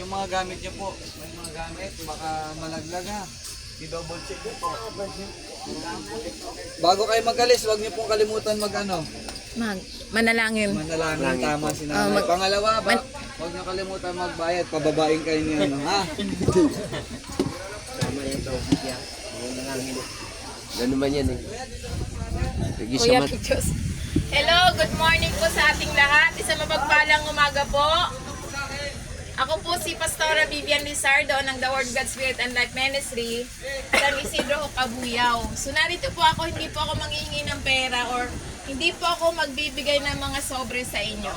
Yung mga gamit niyo po, may mga gamit, baka malaglag ha. I-double check po. Bago kayo mag-alis, huwag niyo pong kalimutan Manalangin. manalangin, tama si nanay. Pangalawa, huwag niyo kalimutan magbayad, pababain kayo niyo, ha? Tama yan daw. Ganun man yan eh. Lagi siya Kuya mat... Kichos. Hello, good morning po sa ating lahat. Isang mapagpalang umaga po. Ako po si Pastora Vivian Lizardo ng The Word, God, Spirit and Life Ministry sa Isidro, Cabuyao. So narito po ako, hindi po ako manghihingi ng pera or hindi po ako magbibigay ng mga sobre sa inyo.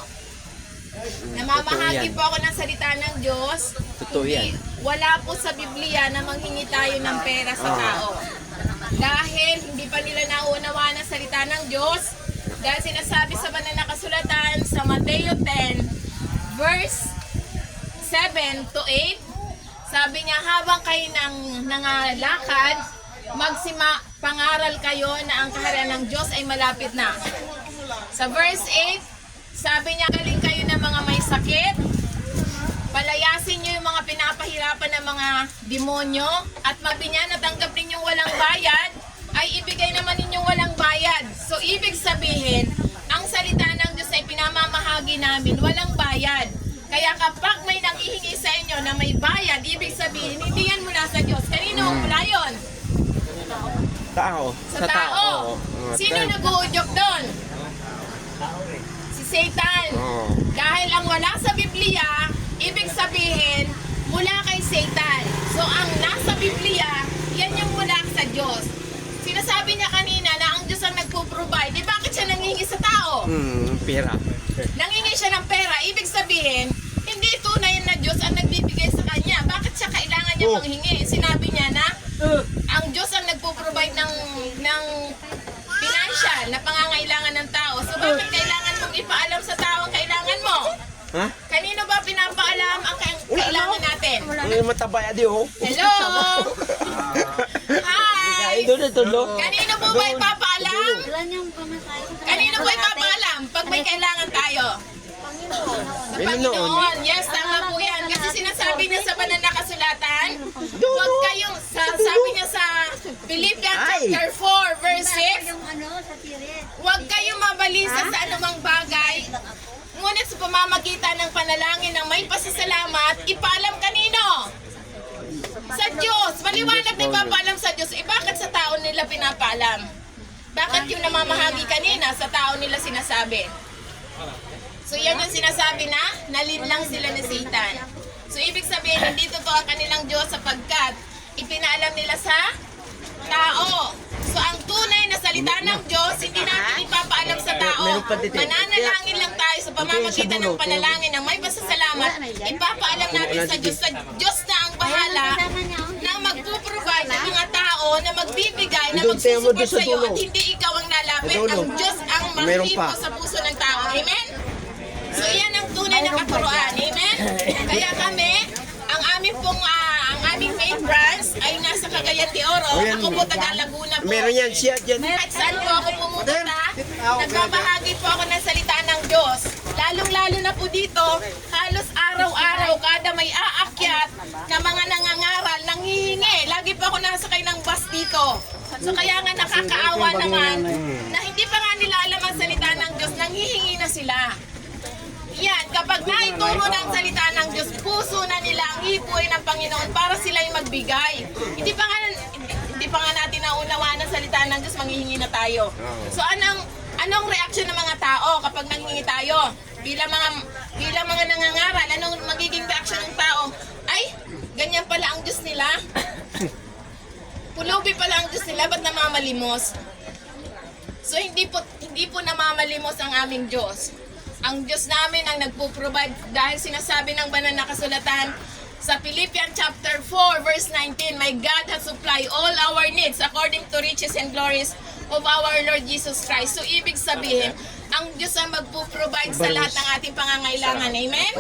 Namamahagi po ako ng salita ng Diyos. Totoo yan. Wala po sa Biblia na manghingi tayo ng pera sa tao. Dahil hindi pa nila nauunawaan ang salita ng Diyos. Dahil sinasabi sa banal na kasulatan sa Mateo 10 verse 7 to 8, sabi niya, habang kayo nangalakad, pangaral kayo na ang kaharian ng Diyos ay malapit na. Sa verse 8, sabi niya, galing kayo ng mga may sakit, palayasin niyo yung mga pinapahirapan ng mga demonyo, at mabinya natanggap ninyong walang bayad, ay ibigay naman ninyong walang bayad. So, ibig sabihin, ang salita ng Diyos ay pinamamahagi namin, walang bayad. Kaya kapag may nanghihingi sa inyo na may bayad, ibig sabihin, hindi yan mula sa Diyos. Kanino mula yun? Tao. Sa tao. Sino nag-uudyok doon? Si Satan. Dahil ang wala sa Biblia, ibig sabihin, mula kay Satan. So ang nasa Biblia, yan yung mula sa Diyos. Sinasabi niya kanina na ang Diyos ang nagpo-provide. Di bakit siya nanghihingi sa tao? Pera. Nanghihingi siya ng pera. Ibig sabihin, hindi tunay na Diyos ang nagbibigay sa kanya. Bakit siya kailangan niya manghingi? Sinabi niya na ang Diyos ang nagpo-provide ng financial na pangangailangan ng tao. So bakit kailangan mong ipaalam sa tao ang kailangan mo? Ha? Kanino ba pinapaalam ang kailangan natin? Ang mataba yan di oh. Hello! Hi! Ito na tulo. Kanino mo ba ipapaalam? Kanino ba ipapaalam pag may kailangan tayo? Sa Panginoon. Yes, tama po yan. Kasi sinasabi niya sa banal na kasulatan, huwag kayong, sabi niya sa Philippians chapter 4 verse 6, huwag kayong mabalisa sa anumang bagay, ngunit sa pamamagitan ng panalangin ng may pasasalamat, ipaalam kanino? Sa Diyos. Maliwanag na ipapaalam sa Diyos. Bakit sa tao nila pinapaalam? Bakit yung namamahagi kanina sa tao nila sinasabi? So yan yung sinasabi na nalinlang sila ni Satan. So ibig sabihin, hindi totoo ang kanilang Diyos sapagkat ipinaalam nila sa tao. So ang tunay na salita ng Diyos, hindi natin ipapaalam sa tao. Mananalangin lang tayo sa pamamagitan ng panalangin ng may pasasalamat. Ipapaalam natin sa Diyos. Sa Diyos na ang bahala na magpo-provide ng mga tao na magbibigay, na magsusupport sa iyo at hindi ikaw ang lalapit. Ang Diyos ang manghipo sa puso ng tao. Amen? So yan ang tunay na katuruan. Amen? Kaya kami, ang aming main branch ay nasa Cagayan de Oro. Ako po taga Laguna po. Meron yan siya dyan. At saan po ako pumupunta, nagbabahagi po ako ng salita ng Diyos. Lalong-lalo na po dito, halos araw-araw, kada may aakyat na mga nangangaral, nanghihingi. Lagi po ako nasakay ng bus dito. So kaya nga nakakaawa naman na hindi pa nga nila alam ang salita ng Diyos, nanghihingi na sila. Yan, kapag naituro na ang salita ng Diyos, puso na nila ang hipuin ng Panginoon para sila yung magbigay. Hindi pa nga natin naunawaan ang salita ng Diyos, manghihingi na tayo. So anong reaksyon ng mga tao kapag nanghihingi tayo? Bilang mga nangangaral, anong magiging reaksyon ng tao? Ay, ganyan pala ang Diyos nila. Pulubi pala ang Diyos nila, ba't namamalimos? So hindi po namamalimos ang aming Diyos. Ang Diyos namin ang nagpo-provide dahil sinasabi ng banal na kasulatan sa Philippians chapter 4 verse 19, my God has supplied all our needs according to riches and glories of our Lord Jesus Christ. So ibig sabihin, ang Diyos ang magpo-provide sa lahat ng ating pangangailangan. Amen?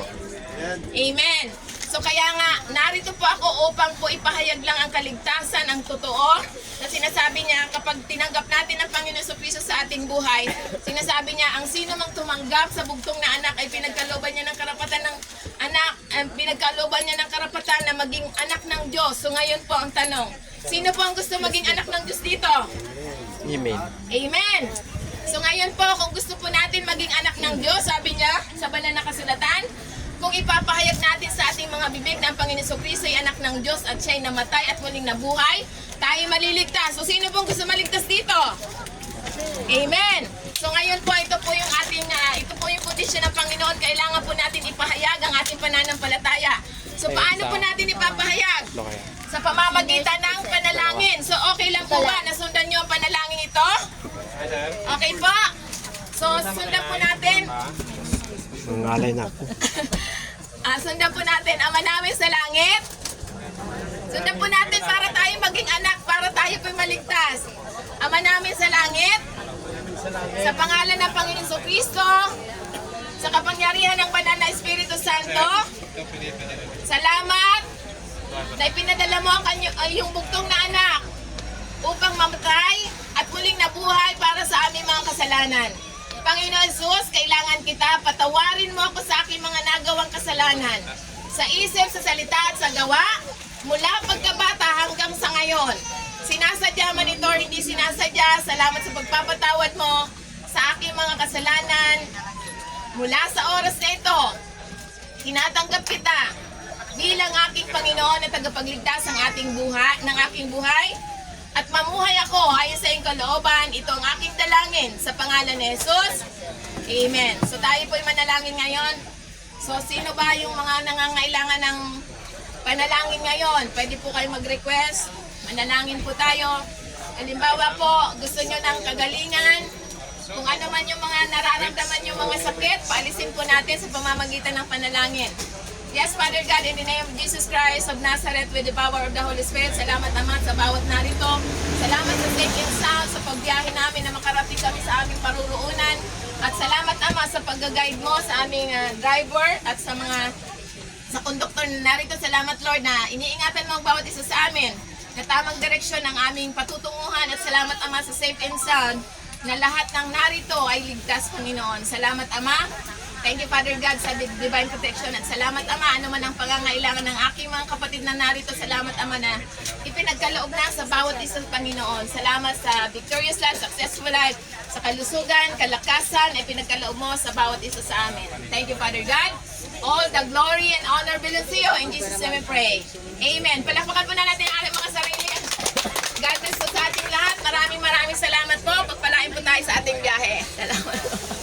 Amen. So kaya nga, narito po ako upang po ipahayag lang ang kaligtasan, ang totoo. Na sinasabi niya, kapag tinanggap natin ang Panginoon Jesucristo sa ating buhay, sinasabi niya, ang sino mang tumanggap sa bugtong na anak ay pinagkalooban niya ng karapatan ng anak, pinagkalooban niya ng karapatan na maging anak ng Diyos. So ngayon po ang tanong, sino po ang gusto maging anak ng Diyos dito? Amen. Amen! So ngayon po, kung gusto po natin maging anak ng Diyos, sabi niya sa banal na kasulatan, kung ipapahayag natin sa ating mga bibig na ang Panginoon Jesucristo ay anak ng Diyos at siya'y namatay at muling nabuhay, tayo maliligtas. So sino pong gusto maligtas dito? Amen! So ngayon po, ito po yung kondisyon ng Panginoon. Kailangan po natin ipahayag ang ating pananampalataya. So paano po natin ipapahayag? Sa pamamagitan ng panalangin. So okay lang po ba? Nasundan niyo ang panalangin ito? Okay po? So sundan po natin. Nangalay na ako. Sundan po natin, Ama namin sa langit. Sundan po natin para tayo maging anak, para tayo po'y maligtas. Ama namin sa langit, sa pangalan ng Panginoon Jesucristo, sa kapangyarihan ng Banal na Espiritu Santo, salamat na ipinadala mo ang iyong bugtong na anak upang mamatay at muling nabuhay para sa aming mga kasalanan. Panginoon Jesus, kailangan kita, patawarin mo ako sa aking mga nagawang kasalanan. Sa isip, sa salita at sa gawa, mula pagkabata hanggang sa ngayon. Sinasadya man ito, hindi sinasadya. Salamat sa pagpapatawad mo sa aking mga kasalanan. Mula sa oras na ito, tinatanggap kita bilang aking Panginoon na tagapagligtas ng aking buhay. At mamuhay ako ayon sa iyong kalooban, ito ang aking dalangin sa pangalan ni Jesus. Amen. So tayo po'y manalangin ngayon. So sino ba yung mga nangangailangan ng panalangin ngayon? Pwede po kayo mag-request. Manalangin po tayo. Halimbawa po, gusto nyo ng kagalingan. Kung ano man yung mga nararamdaman yung mga sakit, paalisin po natin sa pamamagitan ng panalangin. Yes, Father God, in the name of Jesus Christ of Nazareth, with the power of the Holy Spirit, salamat Ama sa bawat narito. Salamat sa safe and sound, sa pagbiyahe namin na makarating kami sa aming paruroonan. At salamat Ama sa pag-guide mo sa aming driver at sa konduktor na narito. Salamat Lord na iniingatan mo ang bawat isa sa amin na tamang direksyon ng aming patutunguhan. At salamat Ama sa safe and sound na lahat ng narito ay ligtas, Panginoon. Salamat Ama. Thank you, Father God, sa divine protection. At salamat, Ama, ano man ang pangangailangan ng aking mga kapatid na narito. Salamat, Ama, na ipinagkaloob na sa bawat isang Panginoon. Salamat sa victorious life, successful life, sa kalusugan, kalakasan, ipinagkaloob mo sa bawat isa sa amin. Thank you, Father God. All the glory and honor belongs to you. In Jesus' name we pray. Amen. Palakpakan po na natin ang ating mga sarili. God bless po sa ating lahat. Maraming salamat po. Pagpalain po tayo sa ating biyahe. Salamat po.